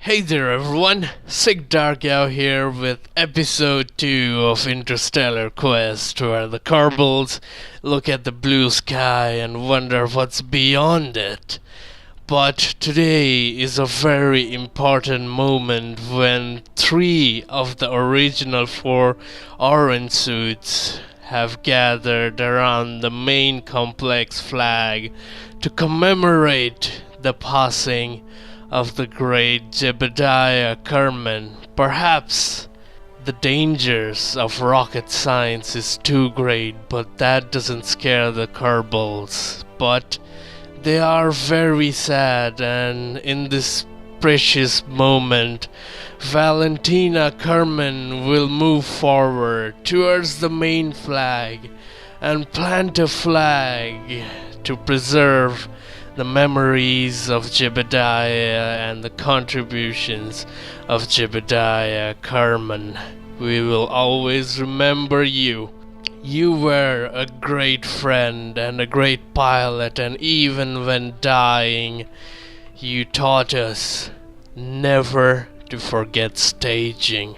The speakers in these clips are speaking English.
Hey there everyone, Sick Dark out here with episode 2 of Interstellar Quest, where the Kerbals look at the blue sky and wonder what's beyond it. But today is a very important moment when 3 of the original 4 orange suits have gathered around the main complex flag to commemorate the passing of the great Jebediah Kerbin. Perhaps the dangers of rocket science is too great, but that doesn't scare the Kerbals. But they are very sad, and in this precious moment, Valentina Kerbin will move forward towards the main flag and plant a flag to preserve the memories of Jebediah and the contributions of Jebediah Kerbin. We will always remember you. You were a great friend and a great pilot, and even when dying, you taught us never to forget staging.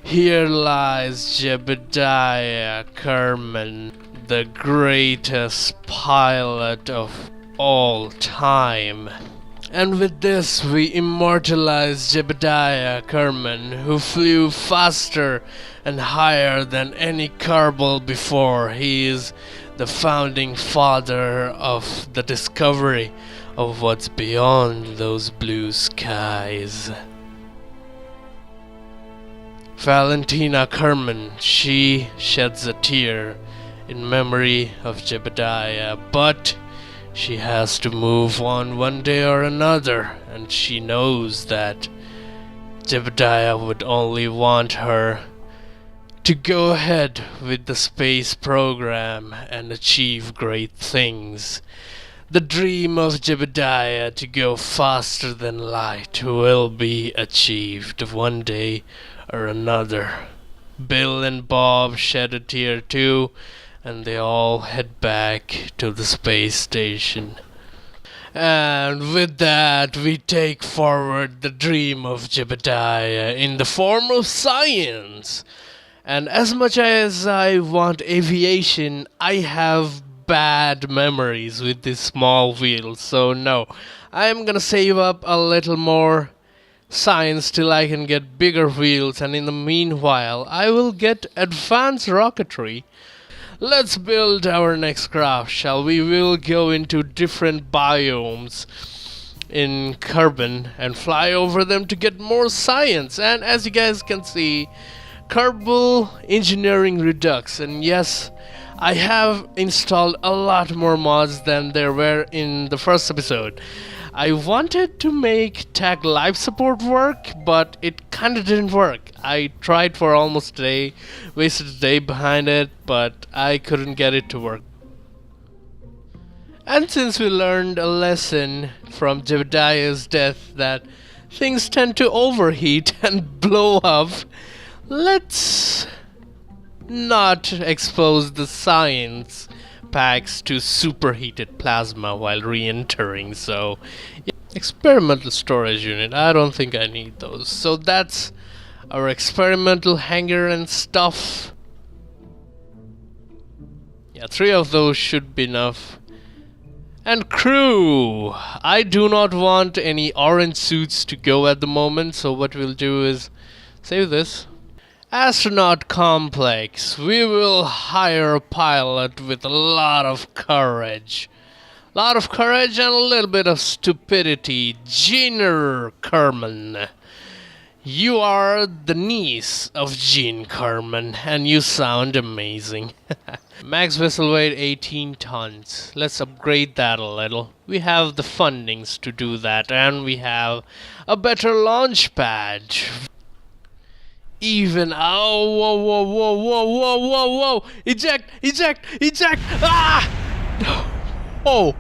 Here lies Jebediah Kerbin, the greatest pilot of all time. And with this we immortalize Jebediah Kerbin, who flew faster and higher than any Kerbal before. He is the founding father of the discovery of what's beyond those blue skies. Valentina Kerbin, she sheds a tear in memory of Jebediah, but she has to move on one day or another, and she knows that Jebediah would only want her to go ahead with the space program and achieve great things. The dream of Jebediah to go faster than light will be achieved one day or another. Bill and Bob shed a tear too, and they all head back to the space station. And with that, we take forward the dream of Jebediah in the form of science. And as much as I want aviation, I have bad memories with this small wheel. So no, I'm gonna save up a little more science till I can get bigger wheels, and in the meanwhile, I will get advanced rocketry. Let's build our next craft, shall we? We'll go into different biomes in Kerbin and fly over them to get more science. And as you guys can see, Kerbal Engineering Redux. And yes, I have installed a lot more mods than there were in the first episode. I wanted to make tag life support work, but it kinda didn't work. I tried for almost a day, wasted a day behind it, but I couldn't get it to work. And since we learned a lesson from Jebediah's death that things tend to overheat and blow up, let's not expose the science packs to superheated plasma while re-entering. So yeah. Experimental storage unit, I don't think I need those. So that's our experimental hangar and stuff. Yeah, 3 of those should be enough. And crew, I do not want any orange suits to go at the moment, so what we'll do is save this. Astronaut complex. We will hire a pilot with a lot of courage. And a little bit of stupidity. Gina Kerbin. You are the niece of Gene Kerbin, and you sound amazing. Max vessel weight 18 tons. Let's upgrade that a little. We have the fundings to do that, and we have a better launch pad. Even whoa! Eject! Ah! Oh!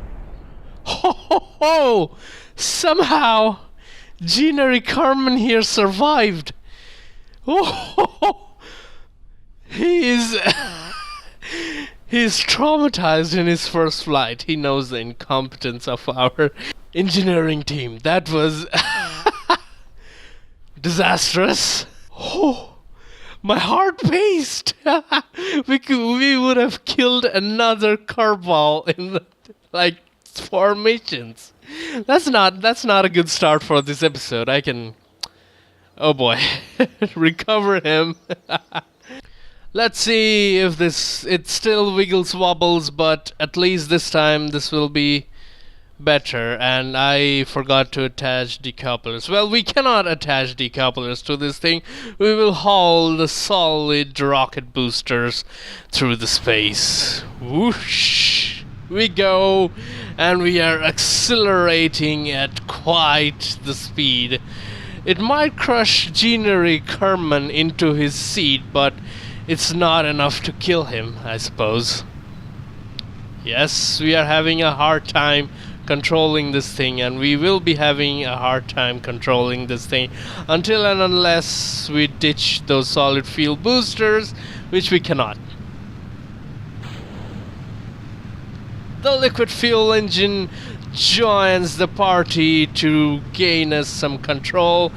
Somehow, Gina Kerbin here survived. Oh! He's traumatized in his first flight. He knows the incompetence of our engineering team. That was disastrous. Oh, my heart paced. We would have killed another Kerbal in like 4 missions. That's not a good start for this episode. I can, oh boy, recover him. Let's see if it still wiggles wobbles, but at least this time this will be better. And I forgot to attach decouplers. Well, we cannot attach decouplers to this thing. We will haul the solid rocket boosters through the space. Whoosh! We go, and we are accelerating at quite the speed. It might crush Jeanery Kerman into his seat, but it's not enough to kill him, I suppose. Yes, we are having a hard time controlling this thing, and we will be having a hard time controlling this thing until and unless we ditch those solid fuel boosters, which we cannot. The liquid fuel engine joins the party to gain us some control.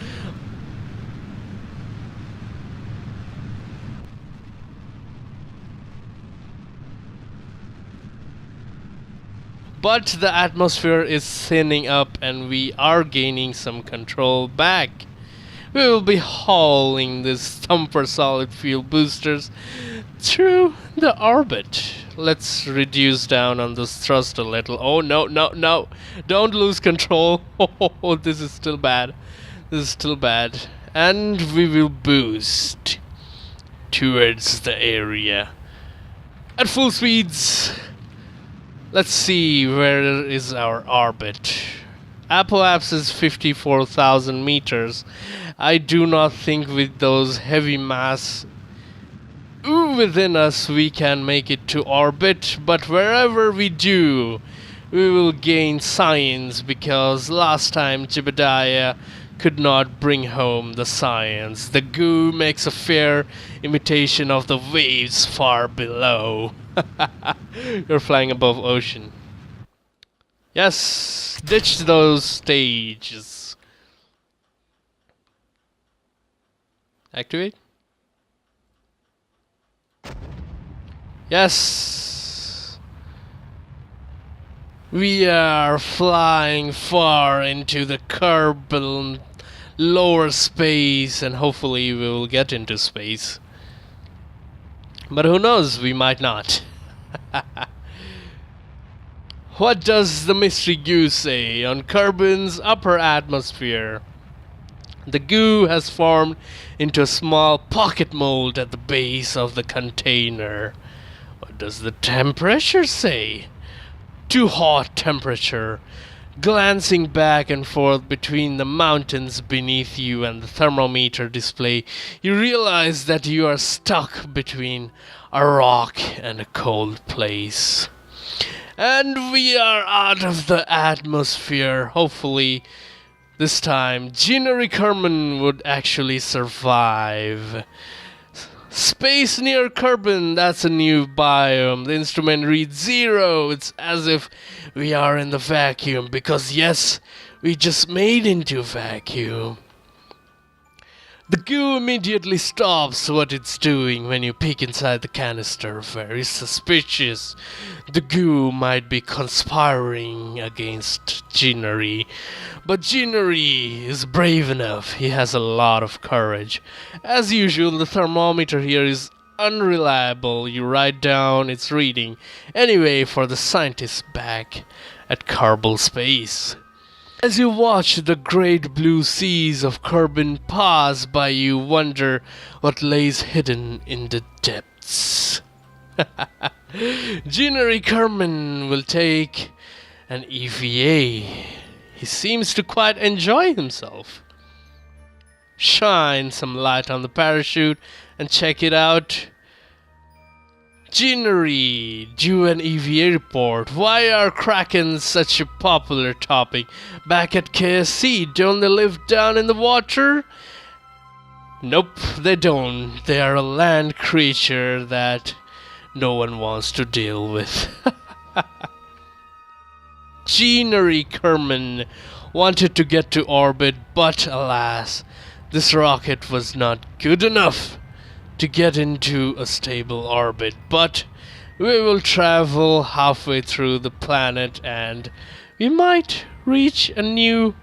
But the atmosphere is thinning up and we are gaining some control back. We will be hauling these thumper solid fuel boosters through the orbit. Let's reduce down on this thrust a little. Oh no, no, no. Don't lose control. Oh, this is still bad. This is still bad. And we will boost towards the area at full speeds. Let's see, where is our orbit? Apoap's is 54,000 meters. I do not think with those heavy mass within us we can make it to orbit, but wherever we do, we will gain science, because last time Jebediah could not bring home the science. The goo makes a fair imitation of the waves far below. You're flying above ocean. Yes, ditch those stages. Activate. Yes. We are flying far into the Kerbal lower space, and hopefully we will get into space. But who knows, we might not. What does the mystery goo say? On Kerbin's upper atmosphere, the goo has formed into a small pocket mold at the base of the container. What does the temperature say? Too hot temperature. Glancing back and forth between the mountains beneath you and the thermometer display, you realize that you are stuck between a rock and a cold place. And we are out of the atmosphere. Hopefully, this time, Jeanery Kerman would actually survive. Space near Kerbin, that's a new biome. The instrument reads 0. It's as if we are in the vacuum, because yes, we just made into vacuum. The goo immediately stops what it's doing when you peek inside the canister. Very suspicious. The goo might be conspiring against Jeanery. But Jeanery is brave enough. He has a lot of courage. As usual, the thermometer here is unreliable. You write down its reading. Anyway, for the scientists back at Kerbal Space. As you watch the great blue seas of Kerbin pass by, you wonder what lays hidden in the depths. Jeanery Kerman will take an EVA. He seems to quite enjoy himself. Shine some light on the parachute and check it out. Jeanery, do an EVA report. Why are Krakens such a popular topic? Back at KSC, don't they live down in the water? Nope, they don't. They are a land creature that no one wants to deal with. Jeanery Kerman wanted to get to orbit, but alas, This rocket was not good enough to get into a stable orbit, but we will travel halfway through the planet and we might reach a new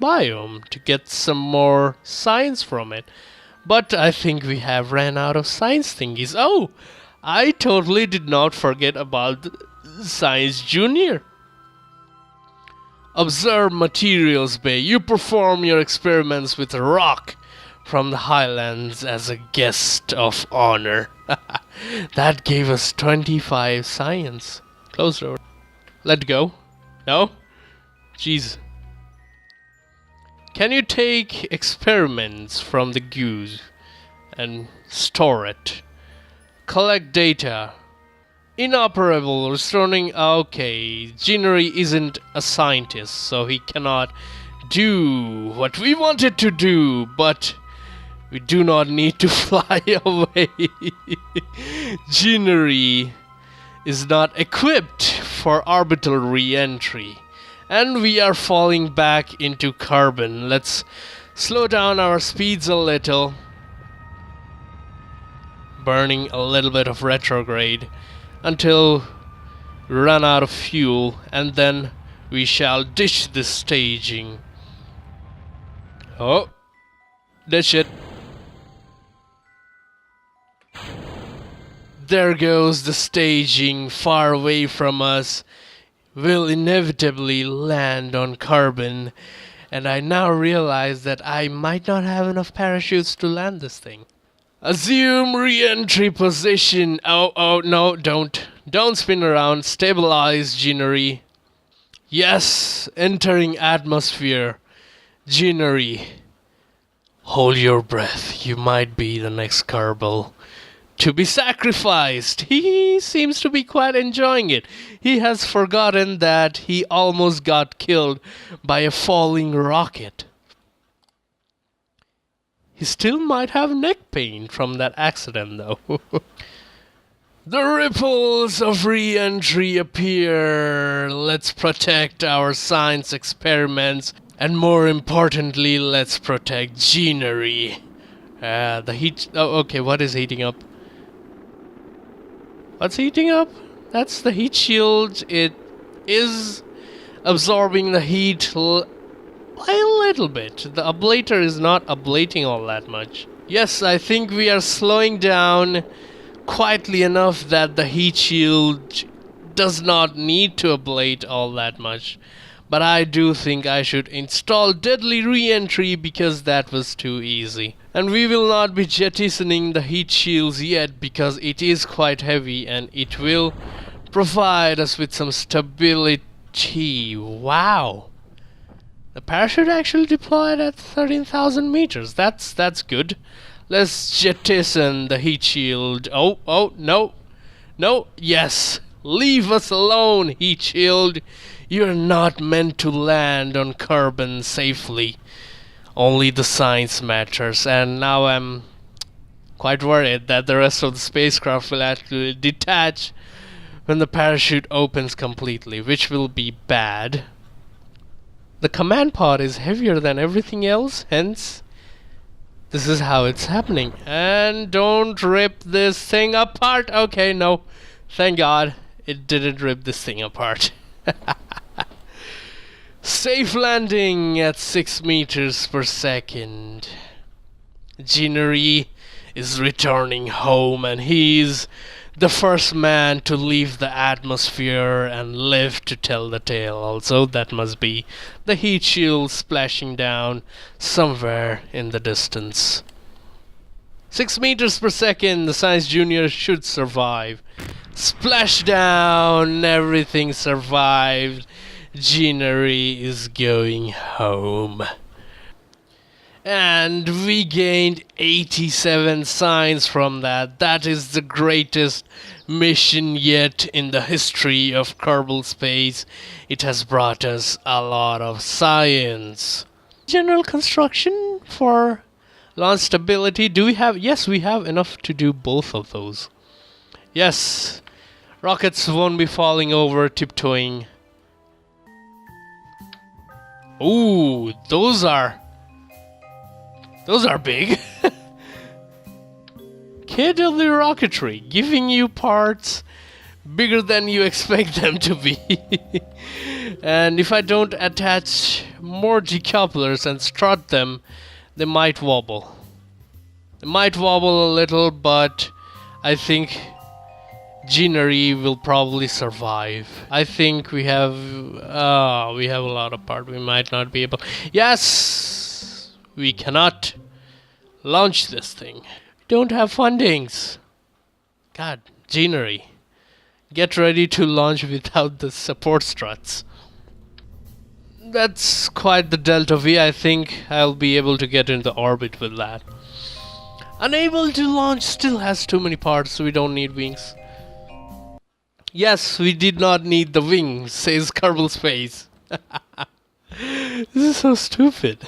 biome to get some more science from it. But I think we have ran out of science thingies. Oh, I totally did not forget about Science Junior. Observe materials bay. You perform your experiments with a rock from the highlands as a guest of honor. That gave us 25 science. Close door. Let go. No? Jeez. Can you take experiments from the goose and store it? Collect data. Inoperable, restoring. Okay, Ginnery isn't a scientist, so he cannot do what we wanted to do, but we do not need to fly away. Ginnery is not equipped for orbital re-entry, and we are falling back into Kerbin. Let's slow down our speeds a little, burning a little bit of retrograde until we run out of fuel, and then we shall dish the staging. Oh, dish it. There goes the staging far away from us. Will inevitably land on Kerbin, and I now realize that I might not have enough parachutes to land this thing. Assume re-entry position. Oh, no, don't spin around. Stabilize, Ginnery. Yes, entering atmosphere. Ginnery, hold your breath. You might be the next Kerbal to be sacrificed. He seems to be quite enjoying it. He has forgotten that he almost got killed by a falling rocket. He still might have neck pain from that accident, though. The ripples of re-entry appear. Let's protect our science experiments, and more importantly, let's protect Ginnery. The heat. Oh, okay. What is heating up? What's heating up? That's the heat shield. It is absorbing the heat a little bit. The ablator is not ablating all that much. Yes, I think we are slowing down quietly enough that the heat shield does not need to ablate all that much. But I do think I should install deadly re-entry because that was too easy. And we will not be jettisoning the heat shields yet because it is quite heavy and it will provide us with some stability. Wow. The parachute actually deployed at 13,000 meters. That's good. Let's jettison the heat shield. Oh, no, yes. Leave us alone, heat shield. You're not meant to land on Kerbin safely. Only the science matters. And now I'm quite worried that the rest of the spacecraft will actually detach when the parachute opens completely, which will be bad. The command pod is heavier than everything else, hence this is how it's happening. And don't rip this thing apart. Okay, no. Thank God it didn't rip this thing apart. Safe landing at 6 meters per second. Ginnery is returning home and he's the first man to leave the atmosphere and live to tell the tale. Also, that must be the heat shield splashing down somewhere in the distance. 6 meters per second, the Science Junior should survive. Splash down, everything survived. Ginnery is going home. And we gained 87 science from that. That is the greatest mission yet in the history of Kerbal Space. It has brought us a lot of science. General construction for launch stability. Do we have? Yes, we have enough to do both of those. Yes. Rockets won't be falling over, tiptoeing. Ooh, those are Those are big. KW rocketry, giving you parts bigger than you expect them to be. And if I don't attach more decouplers and strut them, they might wobble. They might wobble a little, but I think Ginnery will probably survive. I think we have a lot of part. We might not be able. Yes, we cannot launch this thing. Don't have fundings. God, Ginnery, get ready to launch without the support struts. That's quite the Delta V. I think I'll be able to get into orbit with that. Unable to launch still has too many parts, so we don't need wings. Yes, we did not need the wings, says Kerbal Space. This is so stupid.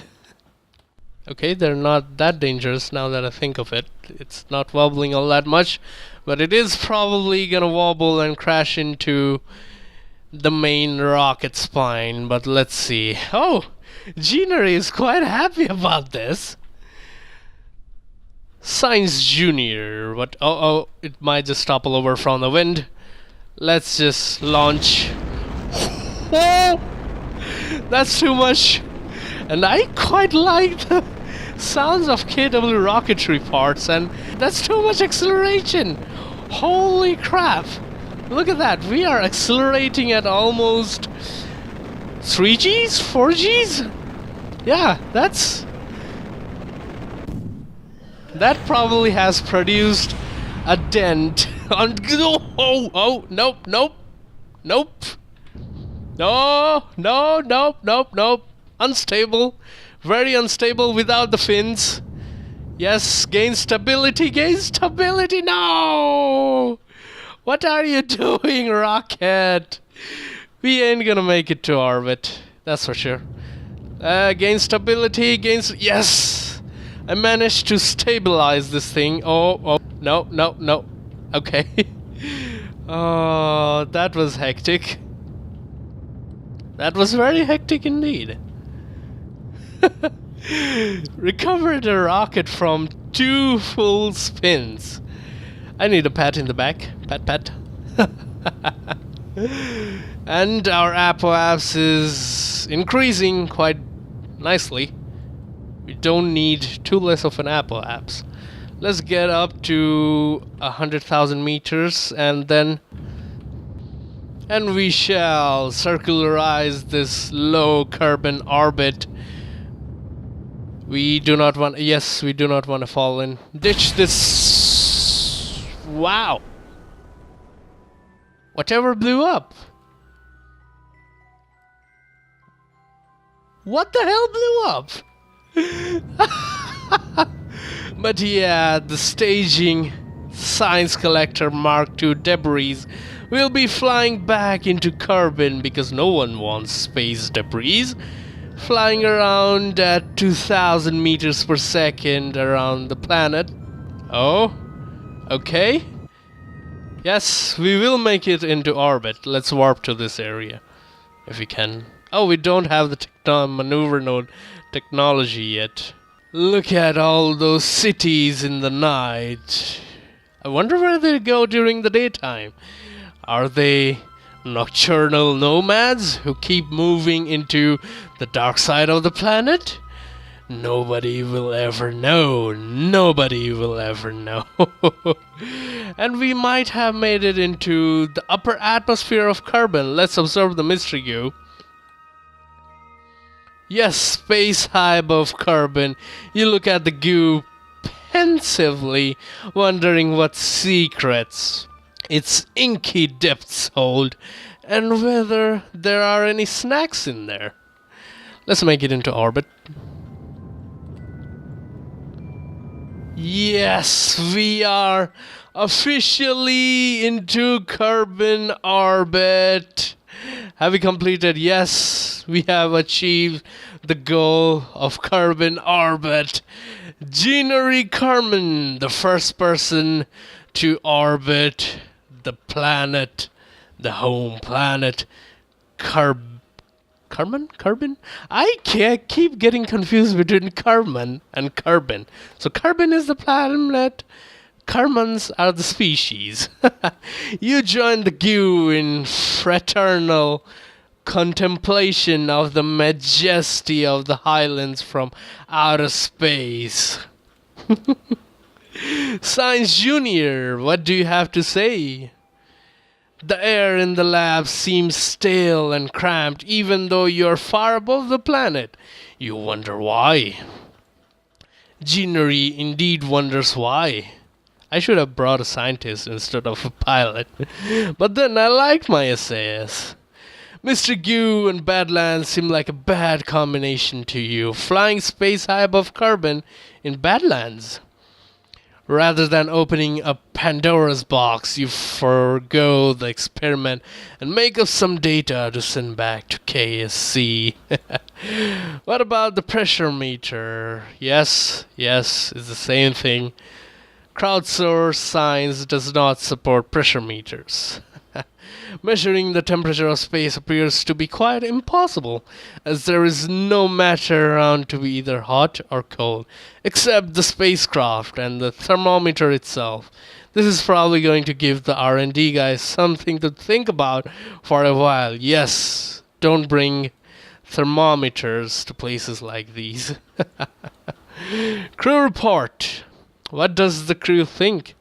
Okay, they're not that dangerous now that I think of it. It's not wobbling all that much, but it is probably gonna wobble and crash into the main rocket spine. But let's see. Oh, Ginnery is quite happy about this. Science Junior, but oh, it might just topple over from the wind. Let's just launch. Oh, that's too much. And I quite like the sounds of KW rocketry parts, and that's too much acceleration. Holy crap. Look at that. We are accelerating at almost 3 Gs? 4 Gs? Yeah, that probably has produced a dent on. Oh, nope. Nope. Unstable. Very unstable without the fins. Yes, gain stability. No! What are you doing, rocket? We ain't gonna make it to orbit. That's for sure. Gain stability. Yes! I managed to stabilize this thing. Oh. No. Okay. Oh, that was hectic. That was very hectic indeed. Recovered a rocket from 2 full spins. I need a pat in the back. Pat. And our apoapse is increasing quite nicely. We don't need too less of an apoapse. Let's get up to 100,000 meters and we shall circularize this low Kerbin orbit. We do not want to fall in. Ditch this. Wow. Whatever blew up? What the hell blew up? But yeah, the staging Science Collector Mark II debris will be flying back into Kerbin because no one wants space debris flying around at 2,000 meters per second around the planet. Oh, okay. Yes, we will make it into orbit. Let's warp to this area if we can. Oh, we don't have the maneuver node technology yet. Look at all those cities in the night. I wonder where they go during the daytime. Are they nocturnal nomads who keep moving into the dark side of the planet? Nobody will ever know. And we might have made it into the upper atmosphere of Kerbin. Let's observe the mystery goo. Yes, space high above Kerbin. You look at the goo pensively, wondering what secrets its inky depths hold, and whether there are any snacks in there. Let's make it into orbit. Yes, we are officially into Kerbin orbit. Have we completed? Yes, we have achieved the goal of Kerbin orbit. Ginnery Carmen, the first person to orbit the planet, the home planet, Carbon? I can't keep getting confused between carbon and carbon. So carbon is the planet, carbons are the species. You join the queue in fraternal contemplation of the majesty of the highlands from outer space. Science Junior, what do you have to say? The air in the lab seems stale and cramped even though you're far above the planet. You wonder why. Ginnery indeed wonders why. I should have brought a scientist instead of a pilot. But then I liked my SAS. Mr. Gu and Badlands seem like a bad combination to you. Flying space high above carbon in Badlands. Rather than opening a Pandora's box, you forgo the experiment and make up some data to send back to KSC. What about the pressure meter? Yes, it's the same thing. Crowdsourced science does not support pressure meters. Measuring the temperature of space appears to be quite impossible, as there is no matter around to be either hot or cold, except the spacecraft and the thermometer itself. This is probably going to give the R&D guys something to think about for a while. Yes, don't bring thermometers to places like these. Crew report. What does the crew think?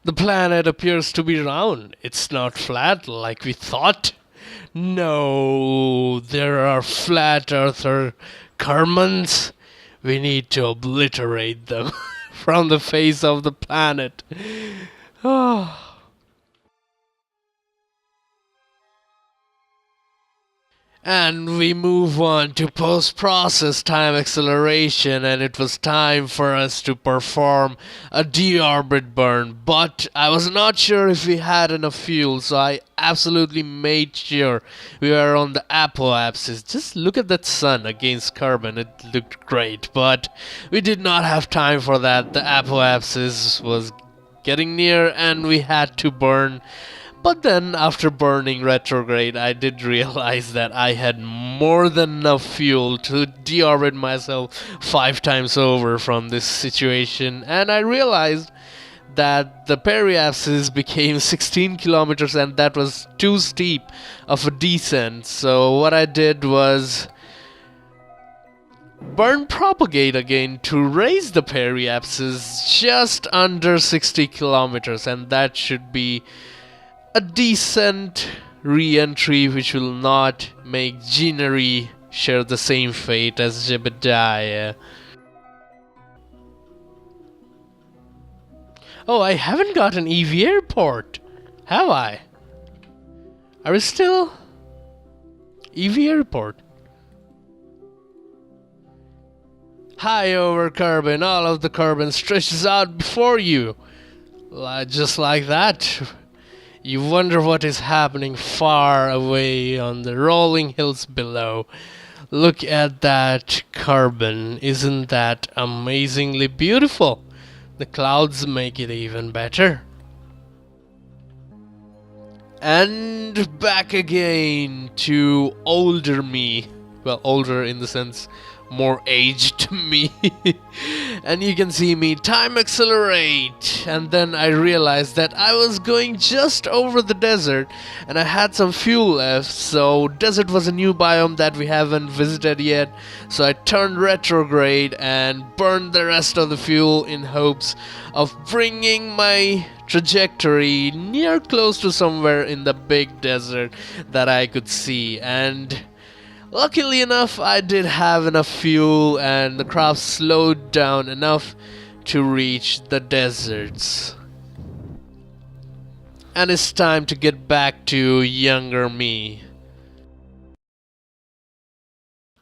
The planet appears to be round. It's not flat like we thought. No, there are flat earther Kermans. We need to obliterate them from the face of the planet. Oh. And we move on to post-process time acceleration, and it was time for us to perform a deorbit burn, but I was not sure if we had enough fuel, so I absolutely made sure we were on the apoapsis. Just look at that sun against carbon, it looked great, but we did not have time for that. The apoapsis was getting near and we had to burn. But then, after burning retrograde, I did realize that I had more than enough fuel to deorbit myself 5 times over from this situation, and I realized that the periapsis became 16 kilometers and that was too steep of a descent. So what I did was burn propagate again to raise the periapsis just under 60 kilometers, and that should be a decent re-entry which will not make Ginnery share the same fate as Jebediah. Oh, I haven't got an EV airport, have I? Are we still EV airport? High over carbon, all of the carbon stretches out before you. Just like that. You wonder what is happening far away on the rolling hills below. Look at that carbon. Isn't that amazingly beautiful? The clouds make it even better. And back again to older me. Well, older in the sense more aged me. And you can see me time accelerate, and then I realized that I was going just over the desert and I had some fuel left, so desert was a new biome that we haven't visited yet, so I turned retrograde and burned the rest of the fuel in hopes of bringing my trajectory near close to somewhere in the big desert that I could see. And luckily enough, I did have enough fuel and the craft slowed down enough to reach the deserts. And it's time to get back to younger me.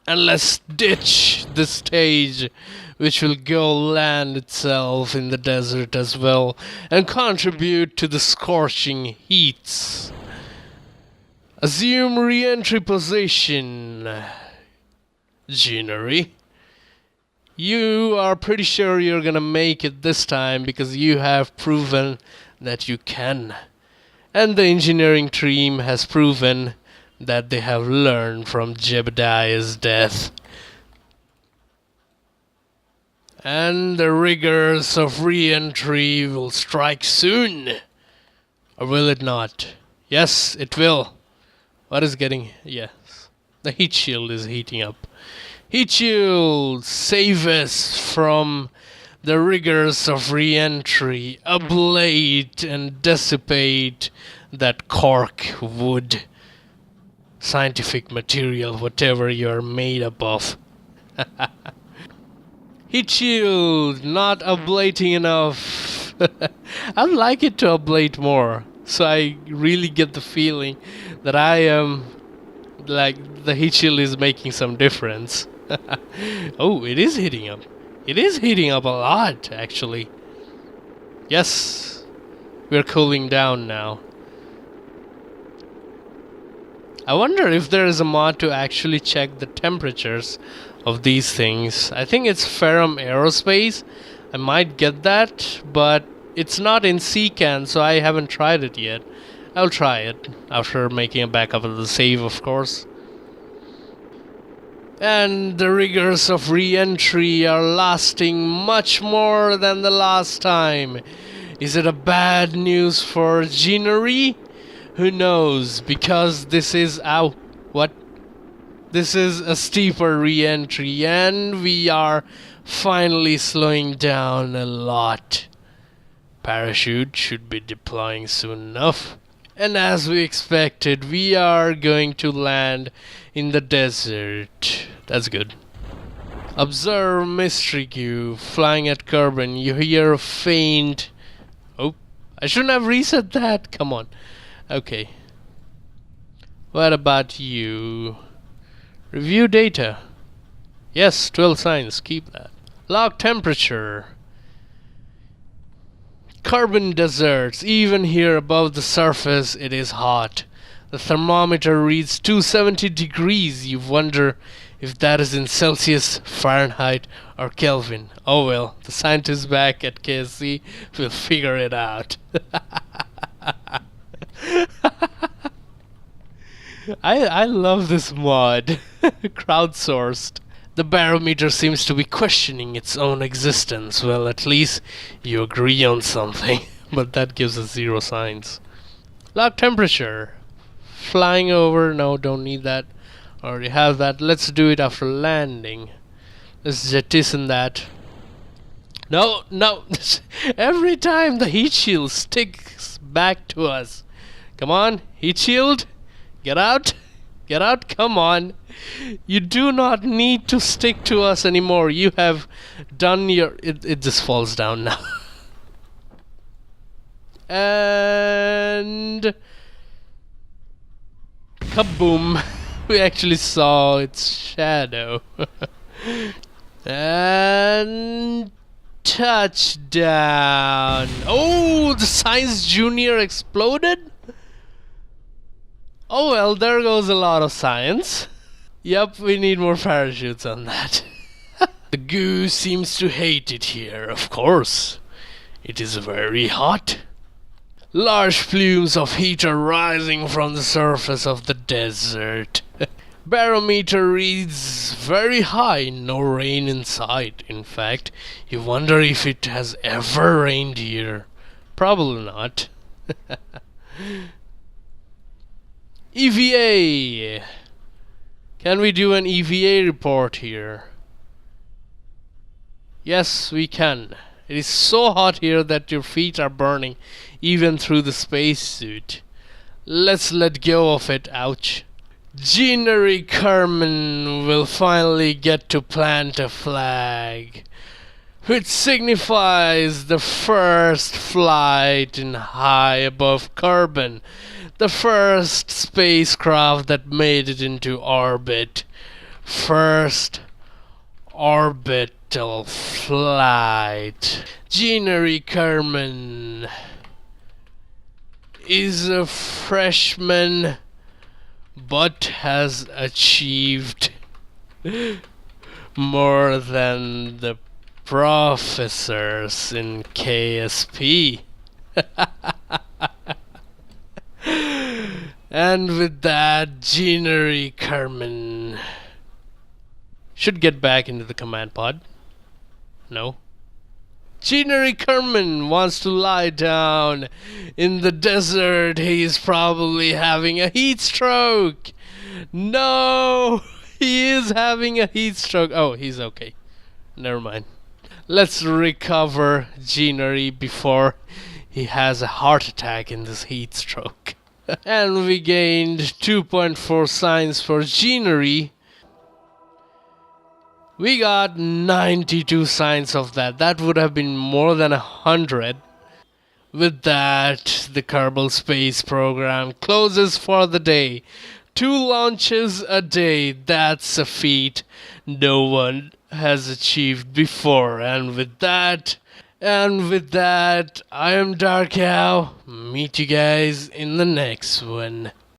And let's ditch the stage which will go land itself in the desert as well and contribute to the scorching heats. Assume re-entry position, Ginnery. You are pretty sure you're gonna make it this time because you have proven that you can. And the engineering team has proven that they have learned from Jebediah's death. And the rigors of re-entry will strike soon. Or will it not? Yes, it will. What is getting... Yes. The heat shield is heating up. Heat shield, save us from the rigors of re-entry. Ablate and dissipate that cork, wood, scientific material, whatever you're made up of. Heat shield, not ablating enough. I'd like it to ablate more, so I really get the feeling that I am, like, the heat shield is making some difference. Oh, it is heating up. It is heating up a lot, actually. Yes, we're cooling down now. I wonder if there is a mod to actually check the temperatures of these things. I think it's Ferrum Aerospace. I might get that, but it's not in CCAN, so I haven't tried it yet. I'll try it after making a backup of the save, of course. And the rigors of re-entry are lasting much more than the last time. Is it a bad news for Ginnery? Who knows, because this is... Ow, what? This is a steeper re-entry, and we are finally slowing down a lot. Parachute should be deploying soon enough. And as we expected, we are going to land in the desert. That's good. Observe mystery cube flying at Kerbin. You hear a faint... Oh, I shouldn't have reset that. Come on. Okay. What about you? Review data. Yes, 12 signs. Keep that. Log temperature. Kerbin deserts. Even here above the surface, it is hot. The thermometer reads 270 degrees. You wonder if that is in Celsius, Fahrenheit, or Kelvin. Oh well, the scientists back at KSC will figure it out. I love this mod. Crowdsourced. The barometer seems to be questioning its own existence. Well, at least you agree on something. But that gives us 0 signs. Log temperature. Flying over. No, don't need that. Already have that. Let's do it after landing. Let's jettison that. No, no. Every time the heat shield sticks back to us. Come on, heat shield. Get out. Get out. Come on. You do not need to stick to us anymore. You have done your... It just falls down now. And... kaboom. We actually saw its shadow. And... touchdown. Oh, the Science Junior exploded? Oh well, there goes a lot of science. Yep, we need more parachutes on that. The goo seems to hate it here, of course. It is very hot. Large plumes of heat are rising from the surface of the desert. Barometer reads very high, no rain in sight. In fact, you wonder if it has ever rained here. Probably not. EVA! Can we do an EVA report here? Yes, we can. It is so hot here that your feet are burning, even through the spacesuit. Let's let go of it, ouch. Ginnery Kerbin will finally get to plant a flag, which signifies the first flight in high above Kerbin. The first spacecraft that made it into orbit. First orbital flight. Ginnery Kerbin is a freshman but has achieved more than the professors in KSP. And with that, Jeanery Kerbin should get back into the command pod. No. Jeanery Kerbin wants to lie down in the desert. He's probably having a heat stroke. No, he is having a heat stroke. Oh, he's okay. Never mind. Let's recover Jeanery before he has a heart attack in this heat stroke. And we gained 2.4 signs for Jeanery. We got 92 signs of that. That would have been more than 100. With that, the Kerbal space program closes for the day. 2 launches a day. That's a feat no one has achieved before. And with that, I am Dark Cow. Meet you guys in the next one.